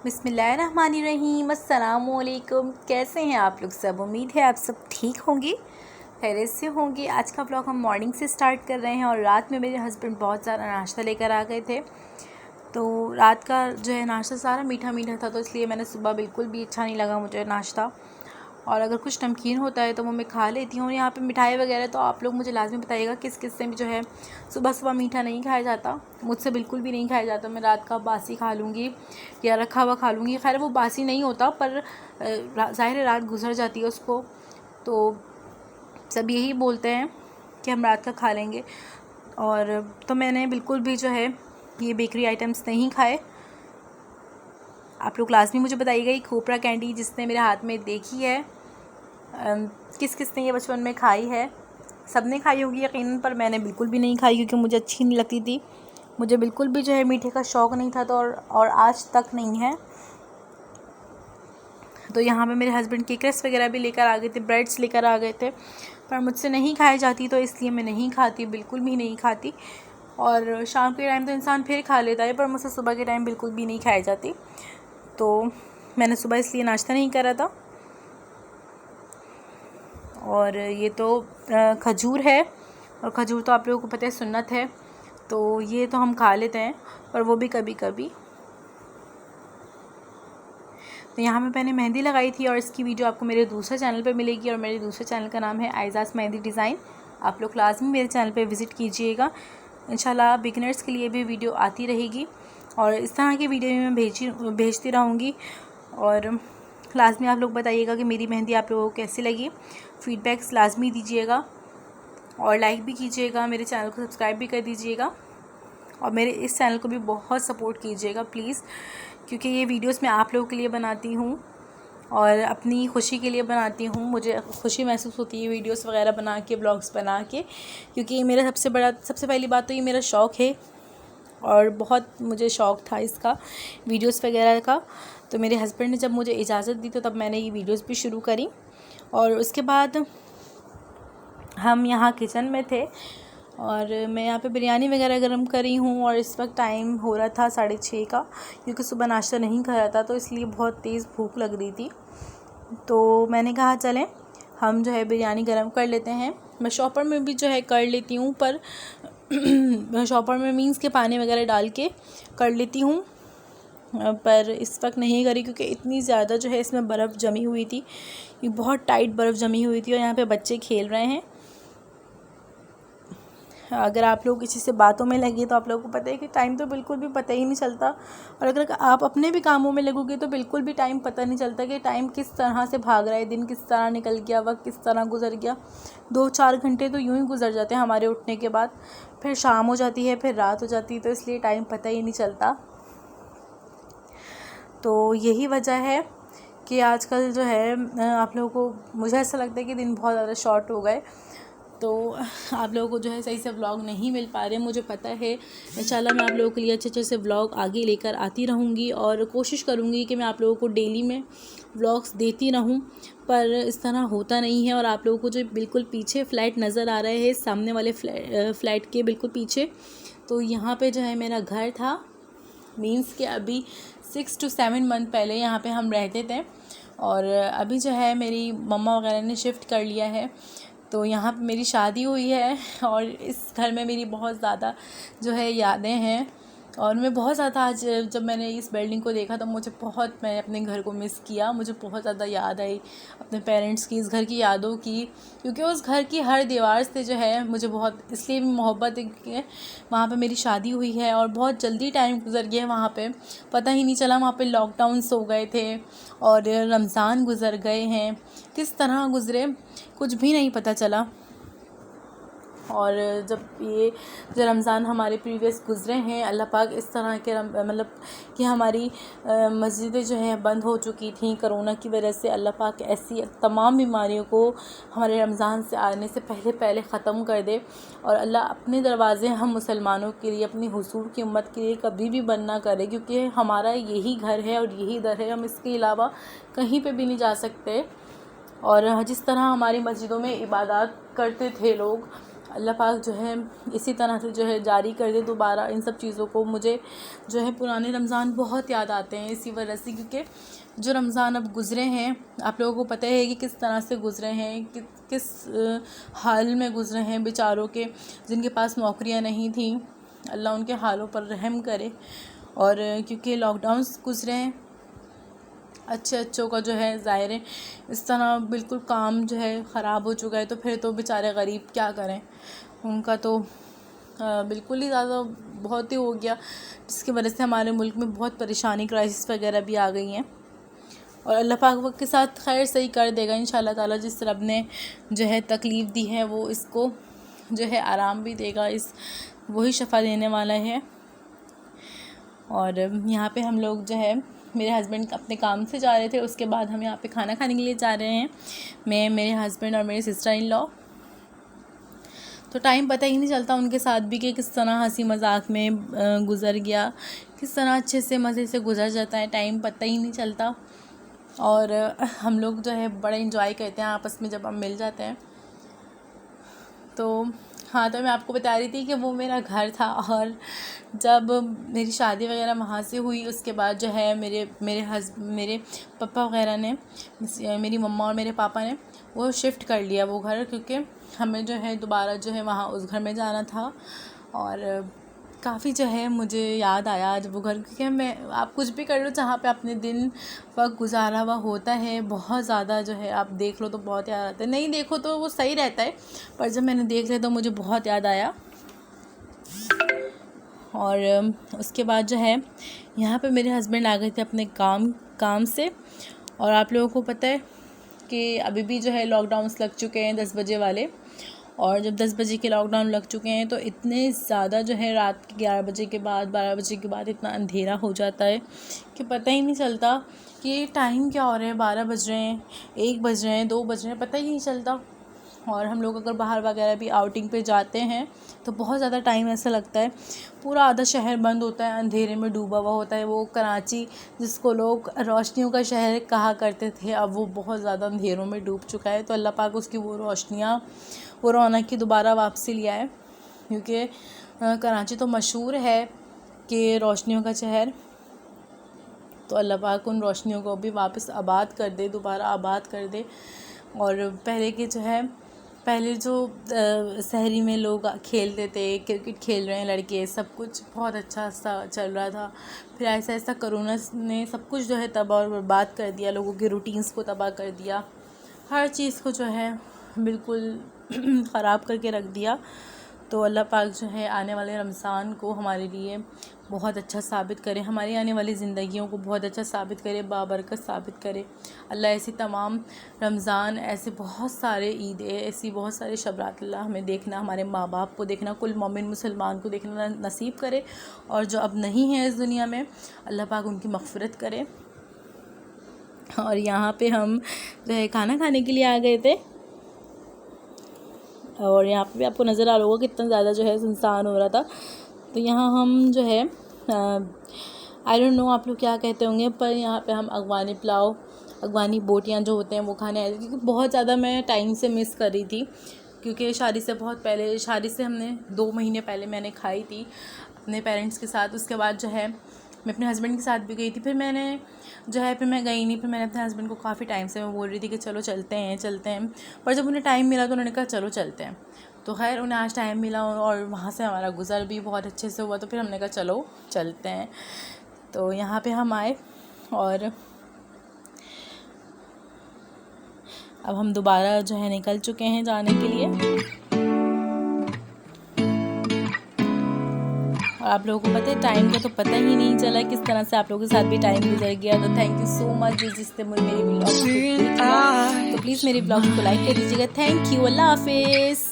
बिस्मिल्लाहिर्रहमानिर्रहीम। अस्सलामुअलैकुम। कैसे हैं आप लोग सब? उम्मीद है आप सब ठीक होंगे, खैरियत से होंगे। आज का व्लॉग हम मॉर्निंग से स्टार्ट कर रहे हैं और रात में मेरे हस्बैंड बहुत सारा नाश्ता लेकर आ गए थे। तो रात का जो है नाश्ता सारा मीठा मीठा था, तो इसलिए मैंने सुबह बिल्कुल भी अच्छा नहीं लगा मुझे नाश्ता। और अगर कुछ नमकीन होता है तो वो मैं खा लेती हूँ। यहाँ पे मिठाई वगैरह तो आप लोग मुझे लाजमी बताइएगा किस किस से भी जो है सुबह सुबह मीठा नहीं खाया जाता। मुझसे बिल्कुल भी नहीं खाया जाता। मैं रात का बासी खा लूँगी या रखा हुआ खा लूँगी। खैर वो बासी नहीं होता, पर ज़ाहिर रात गुजर जाती है उसको, तो सब यही बोलते हैं कि हम रात का खा लेंगे। और तो मैंने बिल्कुल भी जो है ये बेकरी आइटम्स नहीं खाए। आप लोग लाजमी मुझे बताइएगा ये खोपरा कैंडी जिसने मेरे हाथ में देखी है, किस किस ने ये बचपन में खाई है। सब ने खाई होगी यकीनन, पर मैंने बिल्कुल भी नहीं खाई क्योंकि मुझे अच्छी नहीं लगती थी। मुझे बिल्कुल भी जो है मीठे का शौक़ नहीं था, तो और आज तक नहीं है। तो यहाँ पे मेरे हस्बैंड केकर्स वगैरह भी लेकर आ गए थे, ब्रेड्स लेकर आ गए थे, पर मुझसे नहीं खाई जाती, तो इसलिए मैं नहीं खाती, बिल्कुल भी नहीं खाती। और शाम के टाइम तो इंसान फिर खा लेता है, पर मुझसे सुबह के टाइम बिल्कुल भी नहीं खाई जाती। तो मैंने सुबह इसलिए नाश्ता नहीं करा था। और ये तो खजूर है, और खजूर तो आप लोगों को पता है सुन्नत है, तो ये तो हम खा लेते हैं, पर वो भी कभी कभी। तो यहाँ पे मैंने मेहंदी लगाई थी और इसकी वीडियो आपको मेरे दूसरे चैनल पे मिलेगी, और मेरे दूसरे चैनल का नाम है आइज़ाज़ मेहंदी डिज़ाइन। आप लोग लाजमी मेरे चैनल पे विज़िट कीजिएगा। इंशाल्लाह बिगिनर्स के लिए भी वीडियो आती रहेगी, और इस तरह की वीडियो मैं भेजती रहूँगी। और लाजमी आप लोग बताइएगा कि मेरी मेहंदी आप लोगों को कैसी लगी। फ़ीडबैक्स लाजमी दीजिएगा, और लाइक भी कीजिएगा, मेरे चैनल को सब्सक्राइब भी कर दीजिएगा, और मेरे इस चैनल को भी बहुत सपोर्ट कीजिएगा प्लीज़, क्योंकि ये वीडियोस मैं आप लोगों के लिए बनाती हूँ और अपनी खुशी के लिए बनाती हूँ। मुझे खुशी महसूस होती है वीडियोस वगैरह बना के, ब्लॉग्स बना के, क्योंकि मेरा सबसे पहली बात तो ये मेरा शौक़ है, और बहुत मुझे शौक़ था इसका, वीडियोस वगैरह का। तो मेरे हस्बैंड ने जब मुझे इजाज़त दी तो तब मैंने ये वीडियोस भी शुरू करी। और उसके बाद हम यहाँ किचन में थे, और मैं यहाँ पे बिरयानी वगैरह गर्म करी हूँ, और इस वक्त टाइम हो रहा था 6:30 का, क्योंकि सुबह नाश्ता नहीं खाया था, तो इसलिए बहुत तेज़ भूख लग रही थी। तो मैंने कहा चलें हम जो है बिरयानी गर्म कर लेते हैं। मैं शॉपर में भी जो है कर लेती हूँ, पर शॉपर में मीन्स के पानी वगैरह डाल के कर लेती हूँ, पर इस वक्त नहीं करी क्योंकि इतनी ज़्यादा जो है इसमें बर्फ़ जमी हुई थी, ये बहुत टाइट बर्फ़ जमी हुई थी, और यहाँ पे बच्चे खेल रहे हैं। अगर आप लोग किसी से बातों में लगे तो आप लोगों को पता है कि टाइम तो बिल्कुल भी पता ही नहीं चलता, और अगर आप अपने भी कामों में लगोगे तो बिल्कुल भी टाइम पता नहीं चलता कि टाइम किस तरह से भाग रहा है, दिन किस तरह निकल गया, वक्त किस तरह गुजर गया। 2-4 घंटे तो यूं ही गुजर जाते हैं हमारे उठने के बाद, फिर शाम हो जाती है, फिर रात हो जाती है, तो इसलिए टाइम पता ही नहीं चलता। तो यही वजह है कि आजकल जो है आप लोगों को, मुझे ऐसा लगता है कि दिन बहुत ज़्यादा शॉर्ट हो गए, तो आप लोगों को जो है सही से व्लॉग नहीं मिल पा रहे, मुझे पता है। इंशाल्लाह मैं आप लोगों के लिए अच्छे अच्छे से व्लॉग आगे लेकर आती रहूँगी, और कोशिश करूँगी कि मैं आप लोगों को डेली में व्लॉग्स देती रहूँ, पर इस तरह होता नहीं है। और आप लोगों को जो बिल्कुल पीछे फ्लैट नज़र आ रहे हैं, सामने वाले फ्लैट के बिल्कुल पीछे, तो यहाँ पर जो है मेरा घर था। मीन्स कि अभी 6 to 7 मंथ पहले यहाँ पे हम रहते थे, और अभी जो है मेरी मम्मा वगैरह ने शिफ्ट कर लिया है, तो यहाँ पे मेरी शादी हुई है, और इस घर में मेरी बहुत ज़्यादा जो है यादें हैं। और मैं बहुत ज़्यादा आज जब मैंने इस बिल्डिंग को देखा तो मैं अपने घर को मिस किया। मुझे बहुत ज़्यादा याद आई अपने पेरेंट्स की, इस घर की यादों की, क्योंकि उस घर की हर दीवार से जो है मुझे बहुत इसलिए भी मोहब्बत है क्योंकि वहाँ पे मेरी शादी हुई है, और बहुत जल्दी टाइम गुजर गया है वहाँ पे, पता ही नहीं चला। वहाँ पे लॉकडाउन्स हो गए थे और रमज़ान गुजर गए हैं, किस तरह गुजरे कुछ भी नहीं पता चला। और जब ये जो रमज़ान हमारे प्रीवियस गुज़रे हैं, अल्लाह पाक इस तरह के मतलब कि हमारी मस्जिदें जो हैं बंद हो चुकी थी कोरोना की वजह से, अल्लाह पाक ऐसी तमाम बीमारियों को हमारे रमज़ान से आने से पहले ख़त्म कर दे, और अल्लाह अपने दरवाज़े हम मुसलमानों के लिए, अपनी हुजूर की उम्मत के लिए कभी भी बंद ना करे, क्योंकि हमारा यही घर है और यही दर है, हम इसके अलावा कहीं पे भी नहीं जा सकते। और जिस तरह हमारी मस्जिदों में इबादत करते थे लोग, अल्लाह पाक जो है इसी तरह से जो है जारी कर दे दोबारा इन सब चीज़ों को। मुझे जो है पुराने रमज़ान बहुत याद आते हैं इसी वजह से, क्योंकि जो रमज़ान अब गुज़रे हैं आप लोगों को पता है कि किस तरह से गुज़रे हैं, किस हाल में गुज़रे हैं बेचारों के, जिनके पास नौकरियां नहीं थी। अल्लाह उनके हालों पर रहम करे। और क्योंकि लॉकडाउन्स गुज़रे हैं, अच्छों का जो है ज़ाहिर है इस तरह बिल्कुल काम जो है ख़राब हो चुका है, तो फिर तो बेचारे गरीब क्या करें, उनका तो बिल्कुल ही ज़्यादा बहुत ही हो गया, जिसकी वजह से हमारे मुल्क में बहुत परेशानी, क्राइसिस वगैरह भी आ गई हैं। और अल्लाह पाक वक्त के साथ खैर सही कर देगा इंशाल्लाह ताला। जिस रब ने जो है तकलीफ़ दी है वो इसको जो है आराम भी देगा, वही शफ़ा देने वाला है। और यहाँ पे हम लोग जो है मेरे हस्बैंड अपने काम से जा रहे थे, उसके बाद हम यहाँ पे खाना खाने के लिए जा रहे हैं, मैं, मेरे हस्बैंड और मेरी सिस्टर इन लॉ। तो टाइम पता ही नहीं चलता उनके साथ भी कि किस तरह हंसी मजाक में गुज़र गया, किस तरह अच्छे से मज़े से गुज़र जाता है, टाइम पता ही नहीं चलता। और हम लोग जो है बड़ा इंजॉय करते हैं आपस में जब हम मिल जाते हैं। तो हाँ, तो मैं आपको बता रही थी कि वो मेरा घर था, और जब मेरी शादी वगैरह वहाँ से हुई उसके बाद जो है मेरे पापा वगैरह ने, मेरी मम्मा और मेरे पापा ने वो शिफ्ट कर लिया वो घर, क्योंकि हमें जो है दोबारा जो है वहाँ उस घर में जाना था। और काफ़ी जो है मुझे याद आया आज वो घर, क्योंकि मैं आप कुछ भी कर लो जहाँ पे अपने दिन वक्त गुजारा हुआ होता है, बहुत ज़्यादा जो है आप देख लो तो बहुत याद आता है, नहीं देखो तो वो सही रहता है, पर जब मैंने देख लिया तो मुझे बहुत याद आया। और उसके बाद जो है यहाँ पे मेरे हस्बैंड आ गए थे अपने काम से। और आप लोगों को पता है कि अभी भी जो है लॉकडाउन्स लग चुके हैं 10 बजे वाले, और जब 10 बजे के लॉकडाउन लग चुके हैं तो इतने ज़्यादा जो है रात के 11 बजे के बाद 12 बजे के बाद इतना अंधेरा हो जाता है कि पता ही नहीं चलता कि टाइम क्या हो रहा है, 12 बज रहे हैं, 1 बज रहे हैं, 2 बज रहे हैं, पता ही नहीं चलता। और हम लोग अगर बाहर वगैरह भी आउटिंग पे जाते हैं तो बहुत ज़्यादा टाइम ऐसा लगता है, पूरा आधा शहर बंद होता है, अंधेरे में डूबा हुआ होता है। वो कराची जिसको लोग रोशनियों का शहर कहा करते थे, अब वो बहुत ज़्यादा अंधेरों में डूब चुका है। तो अल्लाह पाक उसकी वो रोशनियाँ, वो रौनक की दोबारा वापसी लिया है, क्योंकि कराची तो मशहूर है कि रोशनियों का शहर। तो अल्लाह पाक उन रोशनियों को भी वापस आबाद कर दे, दोबारा आबाद कर दे। और पहले जो शहरी में लोग खेलते थे, क्रिकेट खेल रहे हैं लड़के, सब कुछ बहुत अच्छा सा चल रहा था। फिर ऐसा कोरोना ने सब कुछ जो है तबाह और बर्बाद कर दिया, लोगों के रूटीन्स को तबाह कर दिया, हर चीज़ को जो है बिल्कुल ख़राब करके रख दिया। तो अल्लाह पाक जो है आने वाले रमज़ान को हमारे लिए बहुत अच्छा साबित करे, हमारी आने वाली ज़िंदगियों को बहुत अच्छा साबित करे, बाबरकत साबित करे। अल्लाह ऐसी तमाम रमज़ान, ऐसे बहुत सारे ईद, ऐसी बहुत सारे शबरात अल्लाह हमें देखना, हमारे माँ बाप को देखना, कुल मोमिन मुसलमान को देखना नसीब करे। और जो अब नहीं है इस दुनिया में, अल्लाह पाक उनकी मग़फ़िरत करे। और यहाँ पे हम जो है खाना खाने के लिए आ गए थे, और यहाँ पे भी आपको नज़र आ रहा होगा कितना ज़्यादा जो है सुनसान हो रहा था। तो यहाँ हम जो है आई डोंट नो आप लोग क्या कहते होंगे, पर यहाँ पे हम अगवानी पुलाव, अगवानी बोटियाँ जो होते हैं वो खाने आए थे, क्योंकि बहुत ज़्यादा मैं टाइम से मिस कर रही थी, क्योंकि शादी से बहुत पहले, शादी से हमने 2 महीने पहले मैंने खाई थी अपने पेरेंट्स के साथ। उसके बाद जो है मैं अपने हस्बैंड के साथ भी गई थी, फिर मैं गई नहीं। फिर मैंने अपने हस्बैंड को काफ़ी टाइम से मैं बोल रही थी कि चलो चलते हैं, पर जब उन्हें टाइम मिला तो उन्होंने कहा चलो चलते हैं। तो खैर उन्हें आज टाइम मिला और वहाँ से हमारा गुज़र भी बहुत अच्छे से हुआ, तो फिर हमने कहा चलो चलते हैं। तो यहाँ पे हम आए, और अब हम दोबारा जो है निकल चुके हैं जाने के लिए। और आप लोगों को पता है टाइम का तो पता ही नहीं चला, किस तरह से आप लोगों के साथ भी टाइम गुजर गया। तो थैंक यू सो मच जिसने मेरी व्लॉग को देखा। तो प्लीज़ मेरी व्लॉग को लाइक कर दीजिएगा। थैंक यू, अल्लाह हाफिज़।